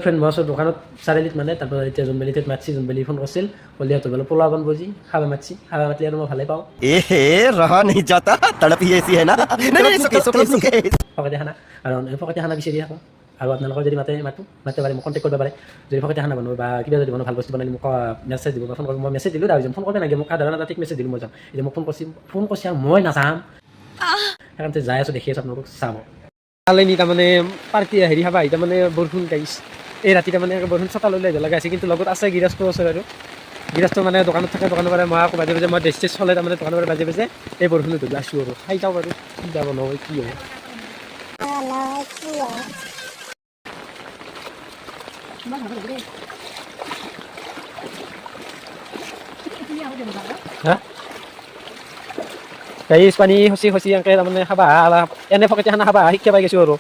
friend মই আছোঁ দোকানত চাৰিআলিত মানে তাৰপৰা এতিয়া জোনবেলিত মাতছি জোনবেলি ফোন কৰিছিল ক'লে সিহঁতৰ বোলে পোলাও বনাব যি খাব মাতছি আৰু মই ভালেই পাওঁ रहा नहीं जाता तड़प ही ऐसी है ना नहीं सुके ফকতে খানা আৰু ফকতে খানা বিচাৰি থাকোঁ আৰু আপোনালোকৰ যদি মাতিব পাৰে মোক কণ্টেক্ট কৰিব পাৰে যদি ফকতে খানা বনাব বা কিবা যদি বনাব ভাল বস্তু বনালে মোক মেছেজ দিব বা ফোন কৰিব মই মেছেজ দিলোঁ তাৰপিছত ফোন কৰিব নালাগে মোক সাধাৰণ এটা ঠিক মেছেজ দিলোঁ মই যাম এতিয়া মোক ফোন কৰিছে মই নাযাম সেইকাৰণে যাই আছোঁ দেখি আছোঁ আপোনালোকক চাব আলেনি তাৰমানে পাৰ্টি হেৰি খাবা এতিয়া মানে বৰষুণ গাইছ এই ৰাতি তাৰমানে বৰষুণ ছটা লৈ লৈ লগা আছে কিন্তু লগত আছে গিৰাজটো আছে আৰু গিৰাজটো মানে দোকানত থাকে দোকানৰ পৰা মই আকৌ বাজে মই ড্ৰেছ চেছ চলে তাৰমানে দোকানৰ পৰা বাজে এই বৰষুণত ধৰি আছোঁ আৰু খাই যাওঁ বাৰু কি যাব নহয় কি হ'ব হা গাইছ পানী খচি খচি এনেকৈ তাৰমানে খাবা এনে ফকতে খানা খাবা শিক্ষা পাই গৈছোঁ আৰু